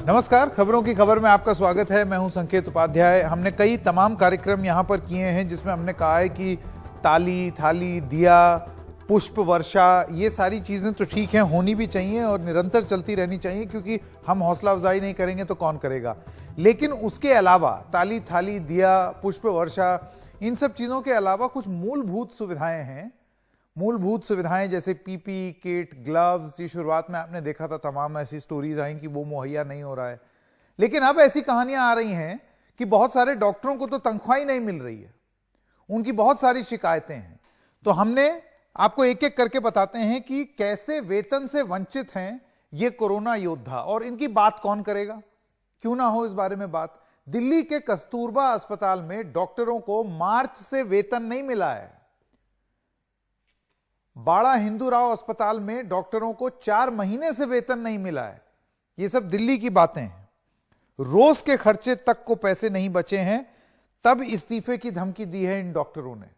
नमस्कार, खबरों की खबर में आपका स्वागत है। मैं हूं संकेत उपाध्याय। हमने कई तमाम कार्यक्रम यहां पर किए हैं जिसमें हमने कहा है कि ताली, थाली, दिया, पुष्प वर्षा, ये सारी चीजें तो ठीक हैं, होनी भी चाहिए और निरंतर चलती रहनी चाहिए, क्योंकि हम हौसला अफजाई नहीं करेंगे तो कौन करेगा। लेकिन उसके अलावा ताली, थाली, दिया, पुष्प वर्षा, इन सब चीजों के अलावा कुछ मूलभूत सुविधाएं हैं। मूलभूत सुविधाएं जैसे पीपी किट, ग्लव्स, ये शुरुआत में आपने देखा था, तमाम ऐसी स्टोरीज आई कि वो मुहैया नहीं हो रहा है। लेकिन अब ऐसी कहानियां आ रही हैं कि बहुत सारे डॉक्टरों को तो तनख्वाह ही नहीं मिल रही है, उनकी बहुत सारी शिकायतें हैं। तो हमने आपको एक एक करके बताते हैं कि कैसे वेतन से वंचित हैं ये कोरोना योद्धा, और इनकी बात कौन करेगा, क्यों ना हो इस बारे में बात। दिल्ली के कस्तूरबा अस्पताल में डॉक्टरों को मार्च से वेतन नहीं मिला है। बाड़ा हिंदूराव अस्पताल में डॉक्टरों को 4 महीने से वेतन नहीं मिला है। ये सब दिल्ली की बातें हैं। रोज के खर्चे तक को पैसे नहीं बचे हैं, तब इस्तीफे की धमकी दी है इन डॉक्टरों ने,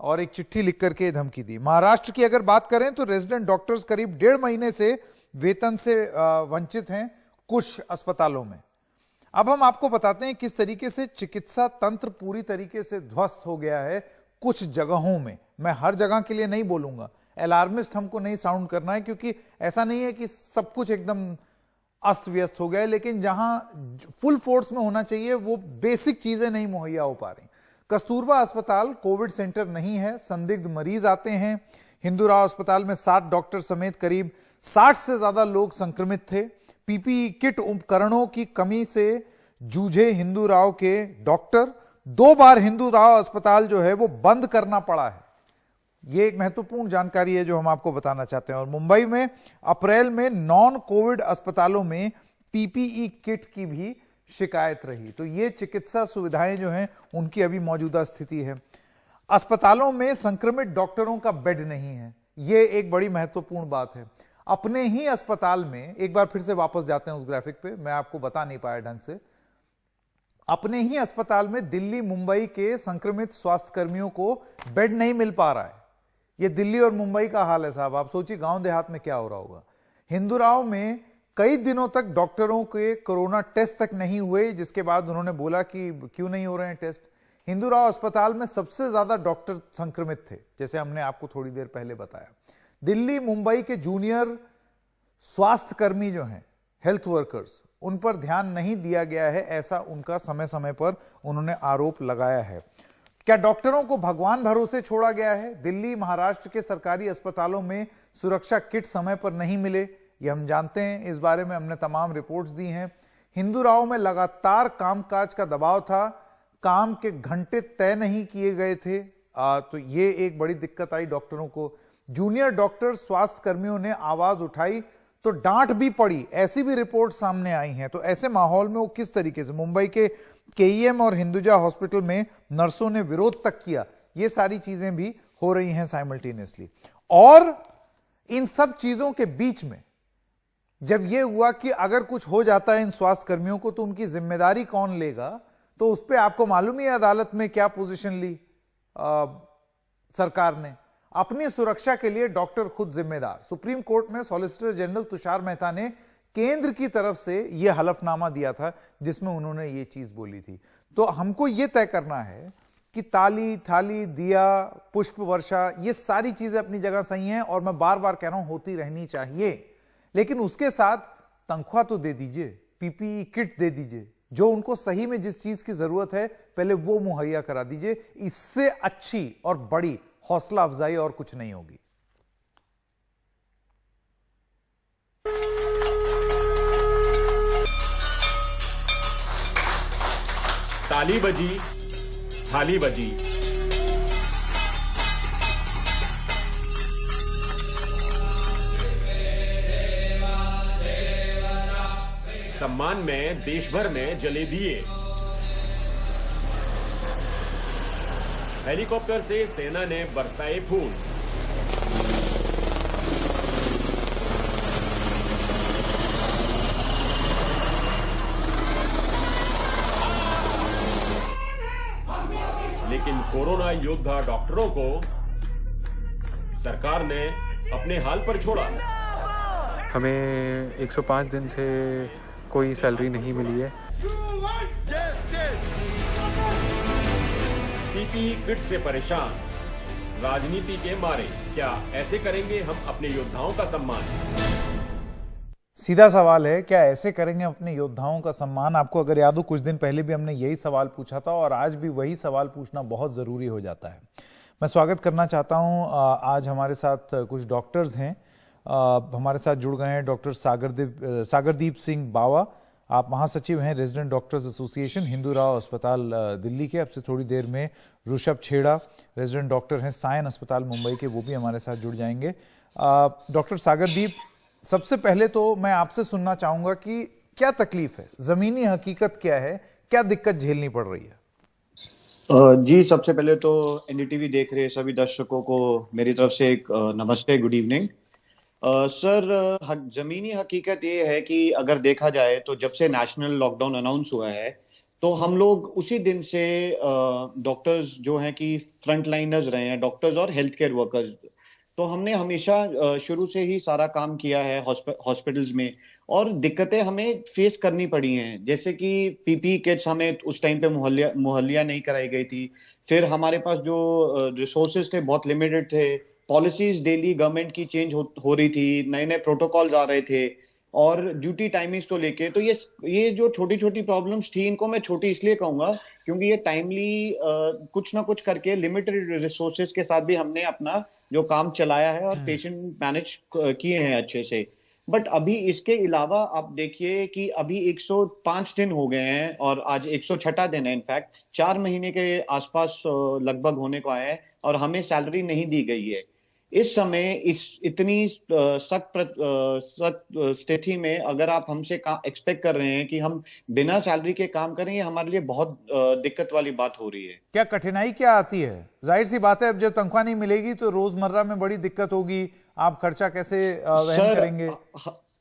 और एक चिट्ठी लिख करके धमकी दी। महाराष्ट्र की अगर बात करें तो रेजिडेंट डॉक्टर्स करीब 1.5 महीने से वेतन से वंचित हैं कुछ अस्पतालों में। अब हम आपको बताते हैं किस तरीके से चिकित्सा तंत्र पूरी तरीके से ध्वस्त हो गया है कुछ जगहों में। मैं हर जगह के लिए नहीं बोलूंगा, अलार्मिस्ट हमको नहीं साउंड करना है, क्योंकि ऐसा नहीं है कि सब कुछ एकदम अस्त व्यस्त हो गया है, लेकिन जहां फुल फोर्स में होना चाहिए वो बेसिक चीजें नहीं मुहैया हो पा रही। कस्तूरबा अस्पताल कोविड सेंटर नहीं है, संदिग्ध मरीज आते हैं। हिंदूराव अस्पताल में 7 डॉक्टर समेत करीब 60 से ज्यादा लोग संक्रमित थे। पीपीई किट उपकरणों की कमी से जूझे हिंदूराव के डॉक्टर। 2 बार हिंदूराव अस्पताल जो है वो बंद करना पड़ा है। ये एक महत्वपूर्ण जानकारी है जो हम आपको बताना चाहते हैं। और मुंबई में अप्रैल में नॉन कोविड अस्पतालों में पीपीई किट की भी शिकायत रही। तो ये चिकित्सा सुविधाएं जो हैं उनकी अभी मौजूदा स्थिति है। अस्पतालों में संक्रमित डॉक्टरों का बेड नहीं है, ये एक बड़ी महत्वपूर्ण बात है। अपने ही अस्पताल में, एक बार फिर से वापस जाते हैं उस ग्राफिक पे, मैं आपको बता नहीं पाया ढंग से। अपने ही अस्पताल में दिल्ली मुंबई के संक्रमित स्वास्थ्य कर्मियों को बेड नहीं मिल पा रहा है। ये दिल्ली और मुंबई का हाल है साहब। आप सोचिए गांव देहात में क्या हो रहा होगा। हिंदूराव में कई दिनों तक डॉक्टरों के कोरोना टेस्ट तक नहीं हुए, जिसके बाद उन्होंने बोला कि क्यों नहीं हो रहे हैं टेस्ट। हिंदूराव अस्पताल में सबसे ज्यादा डॉक्टर संक्रमित थे, जैसे हमने आपको थोड़ी देर पहले बताया। दिल्ली मुंबई के जूनियर स्वास्थ्य कर्मी जो हैं, हेल्थ वर्कर्स, उन पर ध्यान नहीं दिया गया है, ऐसा उनका समय समय पर उन्होंने आरोप लगाया है। क्या डॉक्टरों को भगवान भरोसे छोड़ा गया है? दिल्ली महाराष्ट्र के सरकारी अस्पतालों में सुरक्षा किट समय पर नहीं मिले, ये हम जानते हैं। इस बारे में हमने तमाम रिपोर्ट्स दी हैं। हिंदूराव में लगातार कामकाज का दबाव था, काम के घंटे तय नहीं किए गए थे, तो ये एक बड़ी दिक्कत आई डॉक्टरों को। जूनियर डॉक्टर स्वास्थ्य कर्मियों ने आवाज उठाई तो डांट भी पड़ी, ऐसी भी रिपोर्ट सामने आई हैं। तो ऐसे माहौल में वो किस तरीके से, मुंबई के केईएम और हिंदुजा हॉस्पिटल में नर्सों ने विरोध तक किया, ये सारी चीजें भी हो रही हैं साइमल्टेनियसली। और इन सब चीजों के बीच में जब यह हुआ कि अगर कुछ हो जाता है इन स्वास्थ्य कर्मियों को तो उनकी जिम्मेदारी कौन लेगा, तो उस पर आपको मालूम ही है अदालत में क्या पोजीशन ली सरकार ने। अपनी सुरक्षा के लिए डॉक्टर खुद जिम्मेदार। सुप्रीम कोर्ट में सॉलिसिटर जनरल तुषार मेहता ने केंद्र की तरफ से यह हलफनामा दिया था जिसमें उन्होंने ये चीज बोली थी। तो हमको यह तय करना है कि ताली, थाली, दिया, पुष्प वर्षा, ये सारी चीजें अपनी जगह सही हैं और मैं बार बार कह रहा हूं होती रहनी चाहिए, लेकिन उसके साथ तनख्वाह तो दे दीजिए, पीपीई किट दे दीजिए, जो उनको सही में जिस चीज की जरूरत है पहले वो मुहैया करा दीजिए। इससे अच्छी और बड़ी हौसला अफजाई और कुछ नहीं होगी। ताली बजी, थाली बजी। सम्मान में देश भर में जले दिए। हेलीकॉप्टर से सेना ने बरसाए फूल। लेकिन कोरोना योद्धा डॉक्टरों को सरकार ने अपने हाल पर छोड़ा। हमें 105 दिन से कोई सैलरी नहीं मिली है। पीपीई किट से परेशान, राजनीति के मारे, क्या ऐसे करेंगे हम अपने योद्धाओं का सम्मान? सीधा सवाल है, क्या ऐसे करेंगे अपने योद्धाओं का सम्मान? आपको अगर याद हो, कुछ दिन पहले भी हमने यही सवाल पूछा था और आज भी वही सवाल पूछना बहुत जरूरी हो जाता है। मैं स्वागत करना चाहता हूं, आज हमारे साथ कुछ डॉक्टर्स हैं। हमारे साथ जुड़ गए हैं डॉक्टर सागरदीप सिंह बावा। आप महासचिव हैं resident doctors association Hindu Rao अस्पताल दिल्ली के। अब से थोड़ी देर में ऋषभ छेड़ा रेजिडेंट डॉक्टर हैं सायन अस्पताल मुंबई के, वो भी हमारे साथ जुड़ जाएंगे। डॉक्टर सागरदीप, सबसे पहले तो मैं आपसे सुनना चाहूंगा कि क्या तकलीफ है, जमीनी हकीकत क्या है, क्या दिक्कत झेलनी पड़ रही है? जी, सबसे पहले तो एनडीटीवी देख रहे सभी दर्शकों को मेरी तरफ से एक नमस्ते, गुड इवनिंग। सर, जमीनी हकीकत ये है कि अगर देखा जाए तो जब से नेशनल लॉकडाउन अनाउंस हुआ है तो हम लोग उसी दिन से डॉक्टर्स जो हैं कि फ्रंट लाइनर्स रहे हैं, डॉक्टर्स और हेल्थ केयर वर्कर्स, तो हमने हमेशा शुरू से ही सारा काम किया है हॉस्पिटल्स में, और दिक्कतें हमें फेस करनी पड़ी हैं। जैसे कि पीपीई किट्स हमें उस टाइम पे मुहैया नहीं कराई गई थी। फिर हमारे पास जो रिसोर्सेज थे बहुत लिमिटेड थे। पॉलिसीज डेली गवर्नमेंट की चेंज हो रही थी, नए नए प्रोटोकॉल्स आ रहे थे, और ड्यूटी टाइमिंग्स को लेके तो ये जो छोटी छोटी प्रॉब्लम्स थी, इनको मैं छोटी इसलिए कहूंगा क्योंकि ये टाइमली कुछ ना कुछ करके लिमिटेड रिसोर्सेज के साथ भी हमने अपना जो काम चलाया है और पेशेंट मैनेज किए हैं अच्छे से। बट अभी इसके अलावा आप देखिए कि अभी 105 दिन हो गए हैं और आज 106वां दिन है। इनफैक्ट 4 महीने के आसपास लगभग होने को आए हैं और हमें सैलरी नहीं दी गई है। इस समय इतनी सख्त स्थिति में अगर आप हमसे एक्सपेक्ट कर रहे हैं कि हम बिना सैलरी के काम करें, ये हमारे लिए बहुत दिक्कत वाली बात हो रही है। क्या कठिनाई क्या आती है? जाहिर सी बात है, अब जब तनख्वाह नहीं मिलेगी तो रोजमर्रा में बड़ी दिक्कत होगी, आप खर्चा कैसे वहन करेंगे?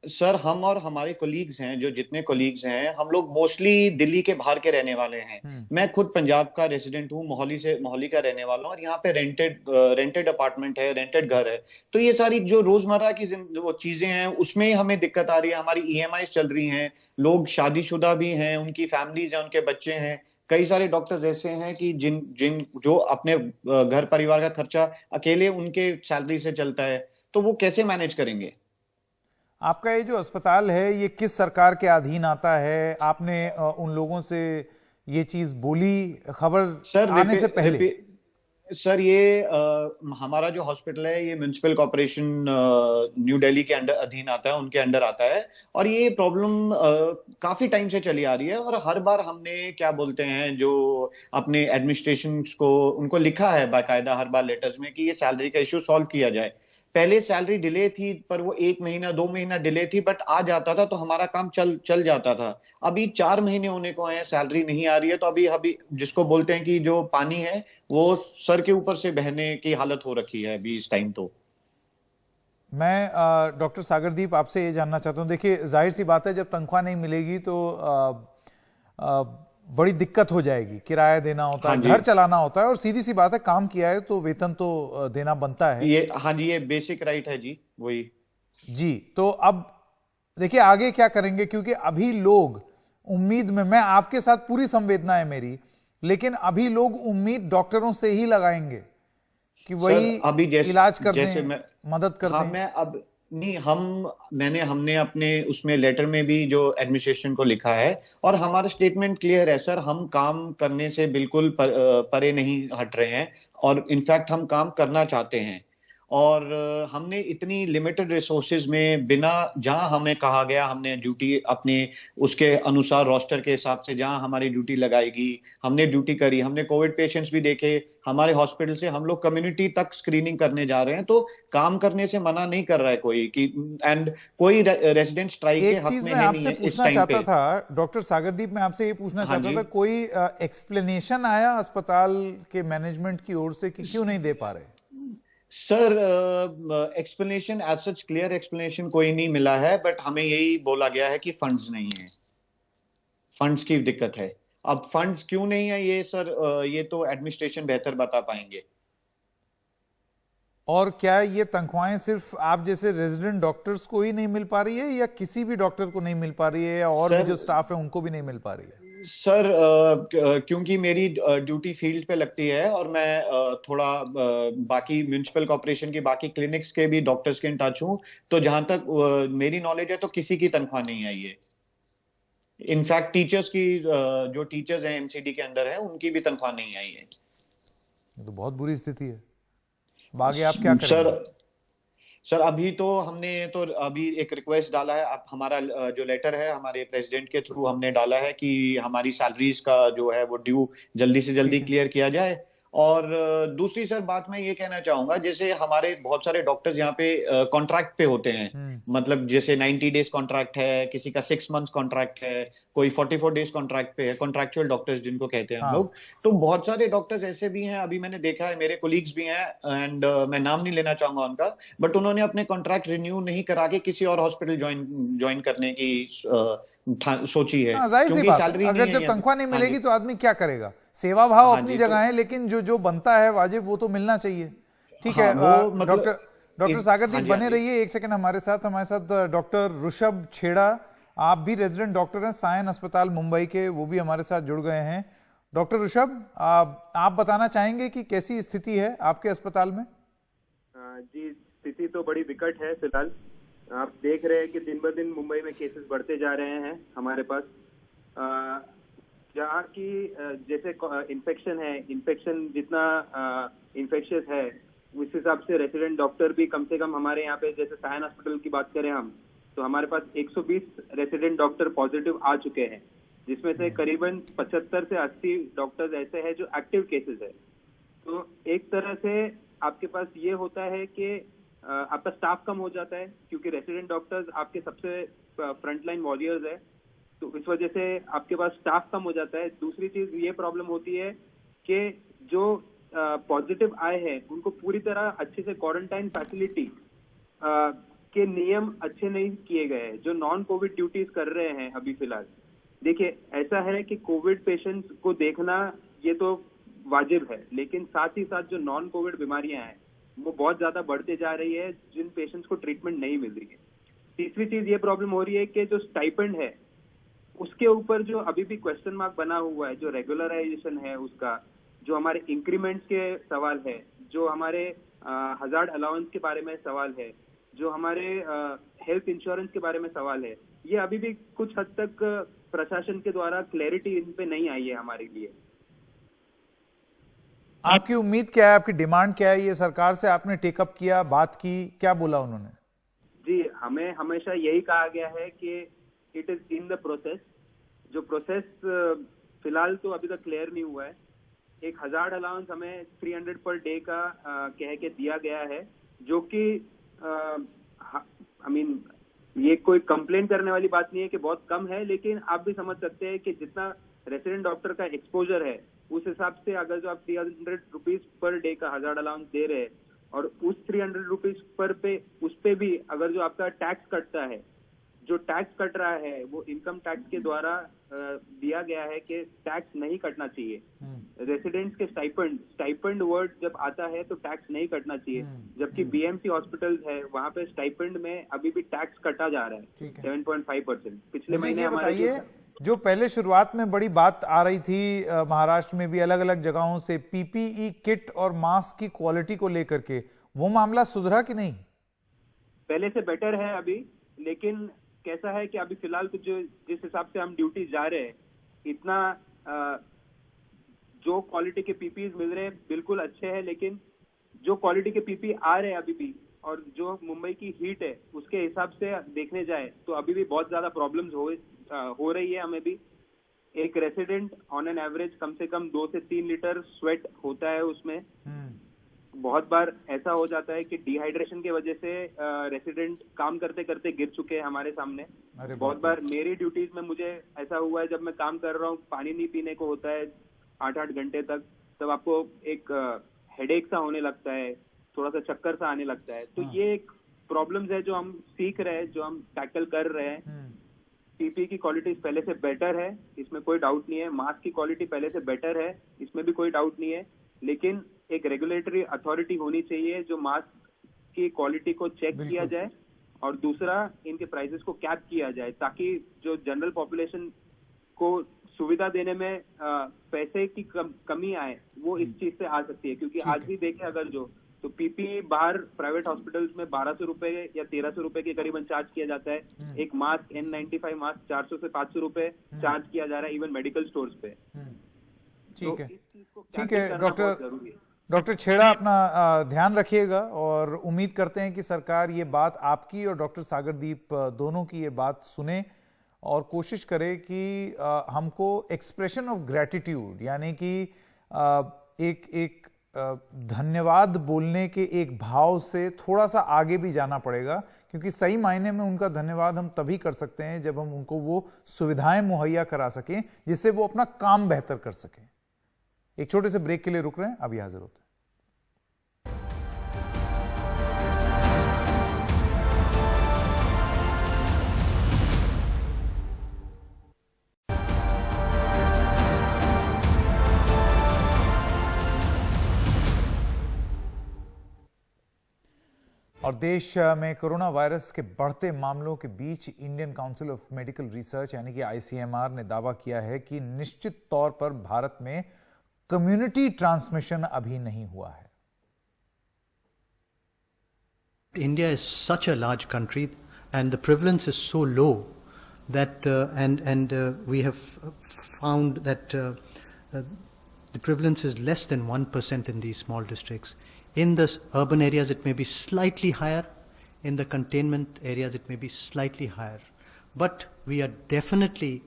सर, हम और हमारे कोलीग्स हैं, जो जितने कोलीग्स हैं, हम लोग मोस्टली दिल्ली के बाहर के रहने वाले हैं। मैं खुद पंजाब का रेजिडेंट हूँ, मोहाली का रहने वाला हूँ, और यहाँ पे रेंटेड अपार्टमेंट है, रेंटेड घर है। तो ये सारी जो रोजमर्रा की वो चीजें हैं, उसमें ही हमें दिक्कत आ रही है। हमारी ईएमआई चल रही हैं, लोग शादीशुदा भी हैं, उनकी फैमिलीज हैं, उनके बच्चे हैं। कई सारे डॉक्टर्स ऐसे हैं कि जो अपने घर परिवार का खर्चा अकेले उनके सैलरी से चलता है, तो वो कैसे मैनेज करेंगे? आपका ये जो अस्पताल है, ये किस सरकार के अधीन आता है? आपने उन लोगों से ये चीज बोली खबर आने से पहले? सर, ये हमारा जो हॉस्पिटल है, ये म्युनिसिपल कॉर्पोरेशन न्यू दिल्ली के अधीन आता है, उनके अंडर आता है, और ये प्रॉब्लम काफी टाइम से चली आ रही है। और हर बार हमने क्या बोलते हैं, जो अपने एडमिनिस्ट्रेशन को उनको लिखा है बाकायदा हर बार लेटर्स में कि ये सैलरी का इश्यू सॉल्व किया जाए। पहले सैलरी डिले थी, पर वो 1 महीना 2 महीना डिले थी, बट आ जाता था तो हमारा काम चल जाता था। अभी 4 महीने होने को आए, सैलरी नहीं आ रही है, तो अभी जिसको बोलते हैं कि जो पानी है वो सर के ऊपर से बहने की हालत हो रखी है अभी इस टाइम। तो मैं डॉक्टर सागरदीप आपसे ये जानना चाहता हूँ, देखिए जाहिर सी बात है, जब तनख्वाह नहीं मिलेगी तो बड़ी दिक्कत हो जाएगी। किराया देना होता है, घर चलाना होता है, और सीधी सी बात है, काम किया है तो वेतन तो देना बनता है। ये बेसिक राइट है जी, वही जी। तो अब देखिए आगे क्या करेंगे, क्योंकि अभी लोग उम्मीद में, मैं आपके साथ पूरी संवेदना है मेरी, लेकिन अभी लोग उम्मीद डॉक्टरों से ही लगाएंगे कि वही अभी इलाज कर दें, मदद कर दें। हमने अपने उसमें लेटर में भी जो एडमिनिस्ट्रेशन को लिखा है, और हमारा स्टेटमेंट क्लियर है सर, हम काम करने से बिल्कुल परे नहीं हट रहे हैं, और इनफैक्ट हम काम करना चाहते हैं। और हमने इतनी लिमिटेड रिसोर्सेज में, बिना, जहां हमें कहा गया, हमने ड्यूटी अपने उसके अनुसार रोस्टर के हिसाब से जहां हमारी ड्यूटी लगाएगी, हमने ड्यूटी करी। हमने कोविड पेशेंट्स भी देखे हमारे हॉस्पिटल से, हम लोग कम्युनिटी तक स्क्रीनिंग करने जा रहे हैं। तो काम करने से मना नहीं कर रहा है कोई कि, एंड कोई रेजिडेंट स्ट्राइक के हक में नहीं है इस टाइम पे। डॉक्टर सागरदीप, मैं आपसे ये पूछना चाहता था, कोई एक्सप्लेनेशन आया अस्पताल के मैनेजमेंट की ओर से कि क्यों नहीं दे पा रहे? Sir, explanation as such, clear explanation कोई नहीं मिला है, बट हमें यही बोला गया है कि फंड्स नहीं है, फंड्स की दिक्कत है। अब फंड्स क्यों नहीं है, ये सर, ये तो एडमिनिस्ट्रेशन बेहतर बता पाएंगे। और क्या ये तनख्वाहें सिर्फ आप जैसे रेजिडेंट डॉक्टर्स को ही नहीं मिल पा रही है, या किसी भी डॉक्टर को नहीं मिल पा रही है, या और भी सर जो स्टाफ है उनको भी नहीं मिल पा रही है? सर क्योंकि मेरी ड्यूटी फील्ड पे लगती है और मैं थोड़ा बाकी म्युनिसिपल कॉर्पोरेशन की बाकी क्लिनिक्स के भी डॉक्टर्स के इन टच हूँ, तो जहां तक मेरी नॉलेज है तो किसी की तनख्वाह नहीं आई है। इनफैक्ट टीचर्स की जो टीचर्स हैं एमसीडी के अंदर है उनकी भी तनख्वाह नहीं आई है। ये तो बहुत बुरी स्थिति है। अब आगे आप क्या सर करेंगे? सर अभी तो हमने तो अभी एक रिक्वेस्ट डाला है। अब हमारा जो लेटर है हमारे प्रेसिडेंट के थ्रू हमने डाला है कि हमारी सैलरीज का जो है वो ड्यू जल्दी से जल्दी ठीक है। क्लियर किया जाए। और दूसरी सर बात मैं ये कहना चाहूंगा, जैसे हमारे बहुत सारे डॉक्टर्स यहाँ पे कॉन्ट्रैक्ट पे होते हैं, मतलब जैसे 90 डेज कॉन्ट्रैक्ट है, किसी का 6 मंथ्स कॉन्ट्रैक्ट है, कोई 44 डेज कॉन्ट्रैक्ट पे है, कॉन्ट्रैक्चुअल डॉक्टर्स जिनको कहते हैं हम हाँ। लोग। तो बहुत सारे डॉक्टर्स ऐसे भी हैं, अभी मैंने देखा है, मेरे कोलीग्स भी हैं, एंड मैं नाम नहीं लेना चाहूंगा उनका, बट उन्होंने अपने कॉन्ट्रैक्ट रिन्यू नहीं करा के किसी और हॉस्पिटल ज्वाइन करने की सोची है, हाँ, जाहिर सी क्योंकि बात है। सैलरी अगर नहीं है जब यहाँ पे। तनख्वाह नहीं हाँ मिलेगी जी। तो आदमी क्या करेगा? सेवा भाव हाँ अपनी जी, जगह तो है, लेकिन जो जो बनता है वाजिब वो तो मिलना चाहिए। ठीक हाँ, है। वो मतलब डॉक्टर सागर हाँ जी जी, हाँ बने जी। रहिए एक सेकंड हमारे साथ डॉक्टर ऋषभ छेड़ा, आप भी रेजिडेंट डॉक्टर हैं सायन अस्पताल मुंबई के, वो भी हमारे साथ जुड़ गए हैं। डॉक्टर ऋषभ, आप बताना चाहेंगे कि कैसी स्थिति है आपके अस्पताल में? जी, स्थिति तो बड़ी विकट है फिलहाल। आप देख रहे हैं कि दिन ब दिन मुंबई में केसेस बढ़ते जा रहे हैं हमारे पास। जहाँ की जैसे इन्फेक्शन जितना इन्फेक्शियस है उस हिसाब से रेसिडेंट डॉक्टर भी कम से कम हमारे यहाँ पे, जैसे सायन हॉस्पिटल की बात करें हम, तो हमारे पास 120 रेसिडेंट डॉक्टर पॉजिटिव आ चुके हैं, जिसमें से करीबन 75 से 80 डॉक्टर्स ऐसे हैं जो एक्टिव केसेस है। तो एक तरह से आपके पास ये होता है कि आपका स्टाफ कम हो जाता है, क्योंकि रेसिडेंट डॉक्टर्स आपके सबसे फ्रंटलाइन वॉरियर्स है, तो इस वजह से आपके पास स्टाफ कम हो जाता है। दूसरी चीज ये प्रॉब्लम होती है कि जो पॉजिटिव आए हैं उनको पूरी तरह अच्छे से क्वारंटाइन फैसिलिटी के नियम अच्छे नहीं किए गए हैं, जो नॉन कोविड ड्यूटीज कर रहे हैं अभी फिलहाल। देखिए, ऐसा है कि कोविड पेशेंट्स को देखना ये तो वाजिब है, लेकिन साथ ही साथ जो नॉन कोविड बीमारियां हैं वो बहुत ज्यादा बढ़ते जा रही है, जिन पेशेंट्स को ट्रीटमेंट नहीं मिल रही है। तीसरी चीज ये प्रॉब्लम हो रही है कि जो स्टाइपेंड है उसके ऊपर जो अभी भी क्वेश्चन मार्क बना हुआ है, जो रेगुलराइजेशन है उसका, जो हमारे इंक्रीमेंट्स के सवाल है, जो हमारे हजार्ड अलाउंस के बारे में सवाल है, जो हमारे हेल्थ इंश्योरेंस के बारे में सवाल है, ये अभी भी कुछ हद तक प्रशासन के द्वारा क्लैरिटी इन पे नहीं आई है हमारे लिए। आपकी उम्मीद क्या है, आपकी डिमांड क्या है? ये सरकार से आपने टेकअप किया, बात की, क्या बोला उन्होंने? जी, हमें हमेशा यही कहा गया है कि it is in the process. जो प्रोसेस फिलहाल तो अभी तक क्लियर नहीं हुआ है। एक हजार्ड अलाउंस हमें 300 पर डे का कह के दिया गया है, जो कि ये कोई कंप्लेन करने वाली बात नहीं है कि बहुत कम है, लेकिन आप भी समझ सकते हैं कि जितना रेसिडेंट डॉक्टर का एक्सपोजर है उस हिसाब से अगर जो आप 300 रुपीज पर डे का हजार्ड अलाउंस दे रहे हैं, और उस 300 रुपीज पर पे उस पे भी अगर जो आपका टैक्स कटता है, जो टैक्स कट रहा है वो इनकम टैक्स के द्वारा दिया गया है कि टैक्स नहीं कटना चाहिए। रेसिडेंट्स के स्टाइपेंड वर्ड जब आता है तो टैक्स नहीं कटना चाहिए, जबकि बीएमसी हॉस्पिटल्स है वहां पे स्टाइपेंड में अभी भी टैक्स कटा जा रहा है 7.5%। पिछले महीने हमारे जो पहले शुरुआत में बड़ी बात आ रही थी महाराष्ट्र में भी अलग अलग जगहों से पीपीई किट और मास्क की क्वालिटी को लेकर के, वो मामला सुधरा कि नहीं? पहले से बेटर है अभी, लेकिन कैसा है कि अभी फिलहाल तो जो जिस हिसाब से हम ड्यूटी जा रहे हैं, इतना जो क्वालिटी के पीपीज मिल रहे हैं बिल्कुल अच्छे हैं, लेकिन जो क्वालिटी के पीपी आ रहे हैं अभी भी और जो मुंबई की हीट है उसके हिसाब से देखने जाए तो अभी भी बहुत ज्यादा प्रॉब्लम्स हो रही है हमें भी। एक रेसिडेंट ऑन एन एवरेज कम से कम 2 से 3 लीटर स्वेट होता है उसमें। बहुत बार ऐसा हो जाता है कि डिहाइड्रेशन की वजह से रेसिडेंट काम करते करते गिर चुके हैं हमारे सामने। बहुत बार मेरी ड्यूटीज में मुझे ऐसा हुआ है, जब मैं काम कर रहा हूँ पानी नहीं पीने को होता है 8-8 घंटे तक, तब आपको एक हेडेक सा होने लगता है, थोड़ा सा चक्कर सा आने लगता है। तो ये एक प्रॉब्लम्स है जो हम सीख रहे हैं, जो हम टैकल कर रहे हैं। पीपी की क्वालिटी पहले से बेटर है, इसमें कोई डाउट नहीं है। मास्क की क्वालिटी पहले से बेटर है, इसमें भी कोई डाउट नहीं है। लेकिन एक रेगुलेटरी अथॉरिटी होनी चाहिए जो मास्क की क्वालिटी को चेक किया जाए, और दूसरा इनके प्राइसेस को कैप किया जाए ताकि जो जनरल पॉपुलेशन को सुविधा देने में पैसे की कमी आए वो इस चीज से आ सकती है। क्योंकि आज भी देखें अगर तो पीपी बाहर प्राइवेट हॉस्पिटल्स में 1200 रुपए या 1300 रुपए के करीबन चार्ज किया जाता है। एक मास्क N95 मास्क 400 से 500 रुपए चार्ज किया जा रहा है इवन मेडिकल स्टोर्स पे। ठीक है, इस चीज को ठीक है करना बहुत जरूरी है। डॉक्टर छेड़ा, अपना ध्यान रखिएगा और उम्मीद करते हैं कि सरकार ये बात आपकी और डॉक्टर सागरदीप दोनों की ये बात सुने और कोशिश करे कि हमको एक्सप्रेशन ऑफ ग्रैटिट्यूड यानी कि एक धन्यवाद बोलने के एक भाव से थोड़ा सा आगे भी जाना पड़ेगा, क्योंकि सही मायने में उनका धन्यवाद हम तभी कर सकते हैं जब हम उनको वो सुविधाएं मुहैया करा सकें जिससे वो अपना काम बेहतर कर सकें। एक छोटे से ब्रेक के लिए रुक रहे हैं, अभी हाजिर होते हैं। और देश में कोरोना वायरस के बढ़ते मामलों के बीच Indian Council of Medical Research यानी कि ICMR ने दावा किया है कि निश्चित तौर पर भारत में कम्युनिटी ट्रांसमिशन अभी नहीं हुआ है। India is such a large country and the prevalence is so low that we have found that the prevalence is less than 1% in these small districts. In the urban areas it may be slightly higher, in the containment areas it may be slightly higher, but we are definitely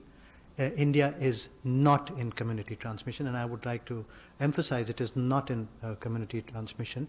India is not in community transmission, and I would like to emphasize it is not in community transmission.